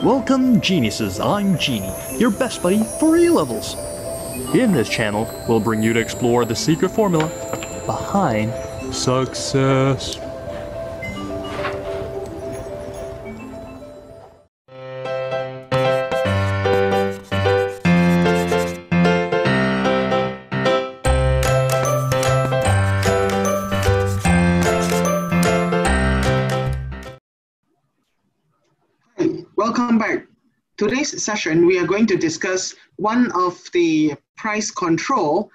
Welcome geniuses, I'm Genie, your best buddy for A-levels. In this channel, we'll bring you to explore the secret formula behind success. Welcome back. Today's session, we are going to discuss one of the price control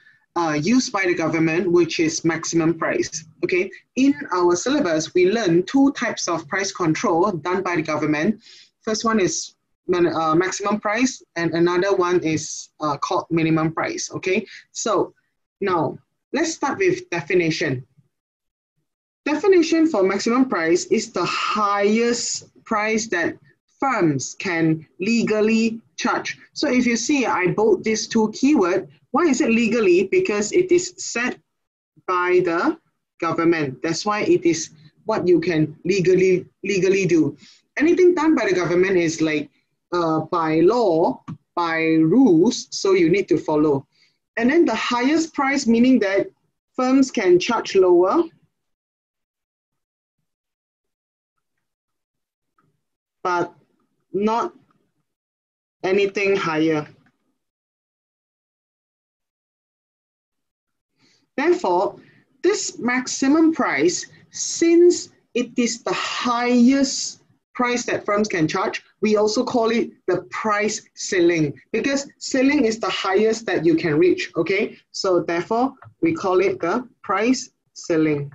used by the government, which is maximum price. Okay, in our syllabus, we learn two types of price control done by the government. First one is maximum price, and another one is called minimum price. Okay, so now let's start with definition. Definition for maximum price is the highest price that firms can legally charge. So if you see, I bold these two keywords. Why is it legally? Because it is set by the government. That's why it is what you can legally do. Anything done by the government is like by law, by rules, so you need to follow. And then the highest price, meaning that firms can charge lower, but not anything higher. Therefore, this maximum price, since it is the highest price that firms can charge, we also call it the price ceiling, because ceiling is the highest that you can reach, okay? So therefore, we call it the price ceiling.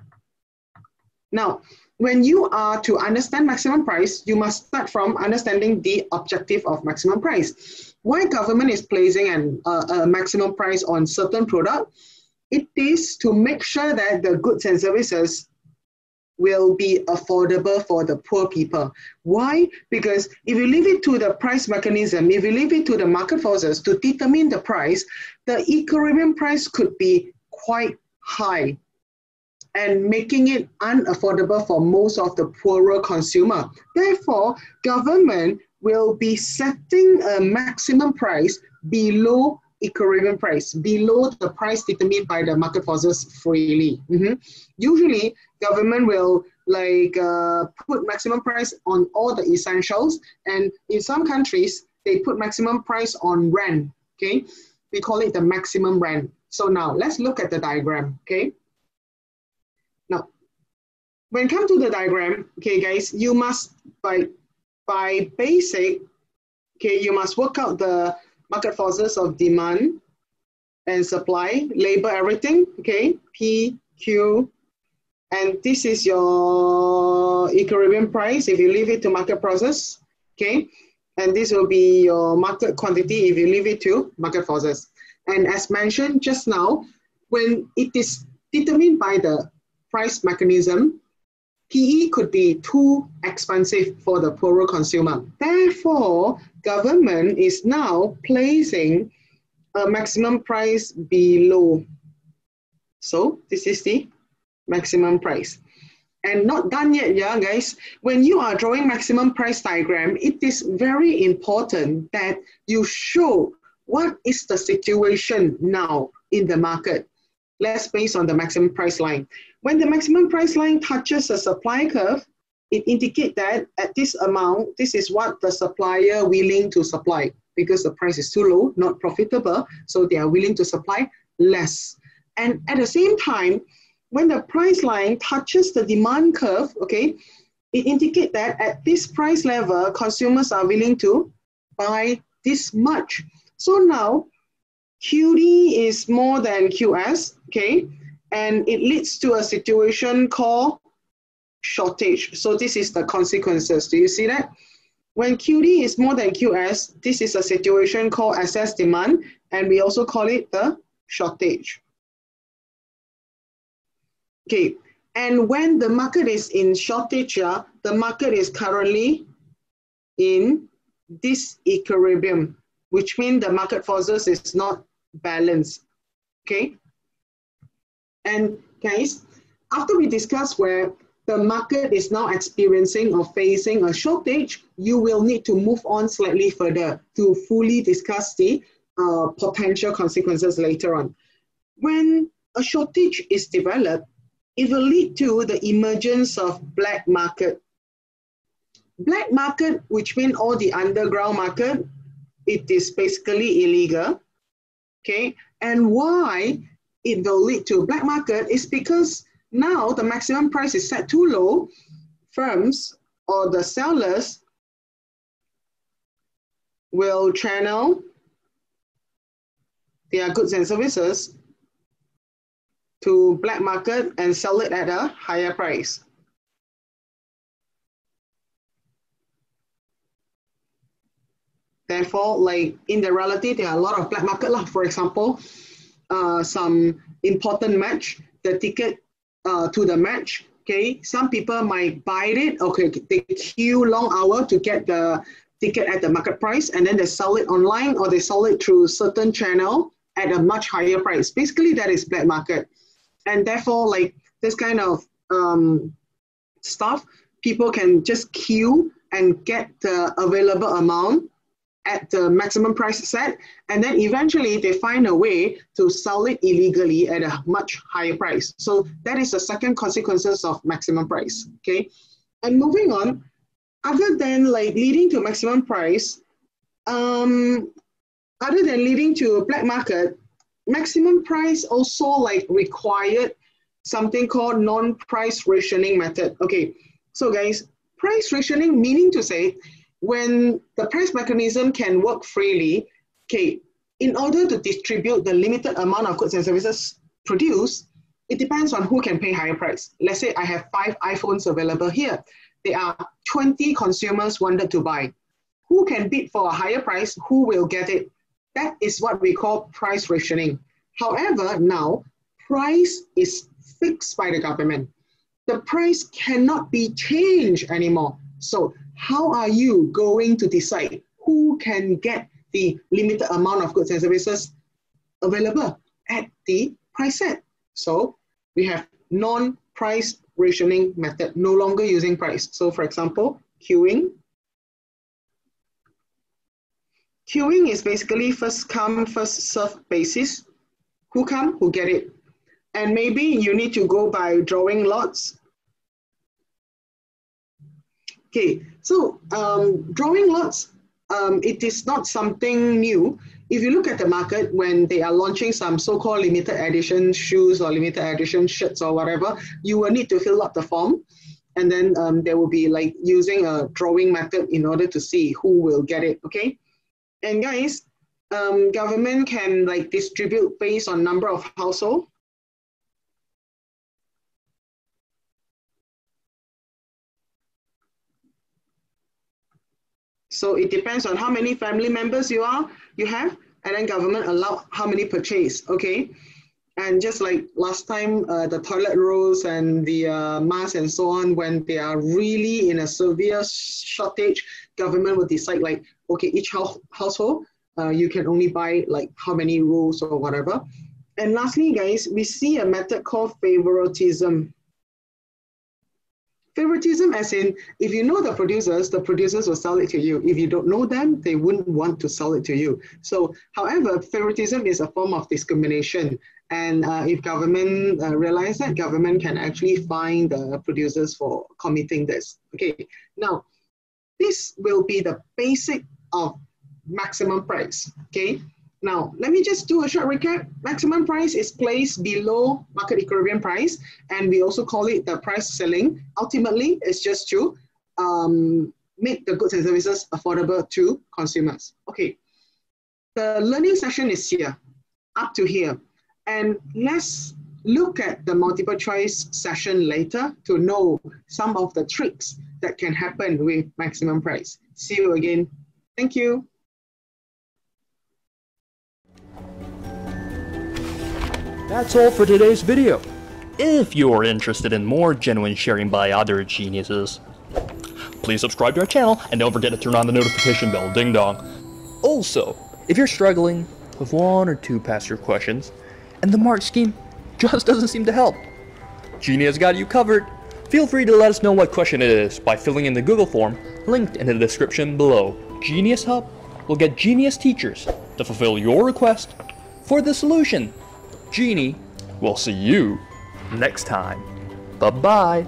Now, when you are to understand maximum price, you must start from understanding the objective of maximum price. Why government is placing a maximum price on certain product? It is to make sure that the goods and services will be affordable for the poor people. Why? Because if you leave it to the price mechanism, if you leave it to the market forces to determine the price, the equilibrium price could be quite high, and making it unaffordable for most of the poorer consumer. Therefore, government will be setting a maximum price below equilibrium price, below the price determined by the market forces freely. Usually, government will put maximum price on all the essentials, and in some countries, they put maximum price on rent, okay? We call it the maximum rent. So now, let's look at the diagram, okay? Now, when it comes to the diagram, okay, guys, you must, by basic, okay, you must work out the market forces of demand and supply, label everything, okay, P, Q, and this is your equilibrium price if you leave it to market process, okay, and this will be your market quantity if you leave it to market forces. And as mentioned just now, when it is determined by the price mechanism, PE could be too expensive for the poorer consumer. Therefore, government is now placing a maximum price below. So this is the maximum price. And not done yet, yeah, guys. When you are drawing maximum price diagram, it is very important that you show what is the situation now in the market. Let's base on the maximum price line. When the maximum price line touches a supply curve, it indicates that at this amount, this is what the supplier willing to supply, because the price is too low, not profitable, so they are willing to supply less. And at the same time, when the price line touches the demand curve, okay, it indicates that at this price level, consumers are willing to buy this much. So now, QD is more than QS, okay, and it leads to a situation called shortage. So this is the consequences. Do you see that? When QD is more than QS, this is a situation called excess demand, and we also call it the shortage. Okay, and when the market is in shortage, the market is currently in disequilibrium, which means the market forces is not balanced, okay? And guys, after we discuss where the market is now experiencing or facing a shortage, you will need to move on slightly further to fully discuss the potential consequences later on. When a shortage is developed, it will lead to the emergence of black market. Black market, which means all the underground market, it is basically illegal. Okay, and why it will lead to black market is because now the maximum price is set too low. Firms or the sellers will channel their goods and services to black market and sell it at a higher price. Therefore, like in the reality, there are a lot of black market. For example, some important match, the ticket to the match, okay, some people might buy it, okay, they queue long hour to get the ticket at the market price, and then they sell it online or they sell it through certain channel at a much higher price. Basically, that is black market. And therefore, like this kind of stuff, people can just queue and get the available amount at the maximum price set, and then eventually they find a way to sell it illegally at a much higher price. So that is the second consequences of maximum price, okay? And moving on, other than like leading to maximum price, other than leading to black market, maximum price also like required something called non-price rationing method. Okay, so guys, price rationing meaning to say, when the price mechanism can work freely, okay, in order to distribute the limited amount of goods and services produced, it depends on who can pay higher price. Let's say I have 5 iPhones available here. There are 20 consumers wanted to buy. Who can bid for a higher price? Who will get it? That is what we call price rationing. However, now, price is fixed by the government. The price cannot be changed anymore. So how are you going to decide who can get the limited amount of goods and services available at the price set? So we have non-price rationing method, no longer using price. So for example, queuing. Queuing is basically first come, first serve basis. Who come, who get it. And maybe you need to go by drawing lots. Okay, so drawing lots, it is not something new. If you look at the market, when they are launching some so-called limited edition shoes or limited edition shirts or whatever, you will need to fill up the form. And then they will be like using a drawing method in order to see who will get it, okay? And guys, government can like distribute based on number of household. So it depends on how many family members you have, and then government allow how many purchase, okay? And just like last time, the toilet rolls and the masks and so on, when they are really in a severe shortage, government will decide like, okay, each household, you can only buy like how many rolls or whatever. And lastly, guys, we see a method called favoritism. Favoritism as in, if you know the producers will sell it to you. If you don't know them, they wouldn't want to sell it to you. So, however, favoritism is a form of discrimination. And if government realize that, government can actually fine the producers for committing this. Okay, now, this will be the basic of maximum price, okay? Now, let me just do a short recap. Maximum price is placed below market equilibrium price, and we also call it the price ceiling. Ultimately, it's just to make the goods and services affordable to consumers. Okay, the learning session is here, up to here. And let's look at the multiple choice session later to know some of the tricks that can happen with maximum price. See you again. Thank you. That's all for today's video. If you're interested in more genuine sharing by other geniuses, please subscribe to our channel and don't forget to turn on the notification bell, ding dong. Also, if you're struggling with 1 or 2 past year questions and the mark scheme just doesn't seem to help, Genie has got you covered. Feel free to let us know what question it is by filling in the Google form linked in the description below. Genius Hub will get genius teachers to fulfill your request for the solution. Genie, we'll see you next time. Bye-bye.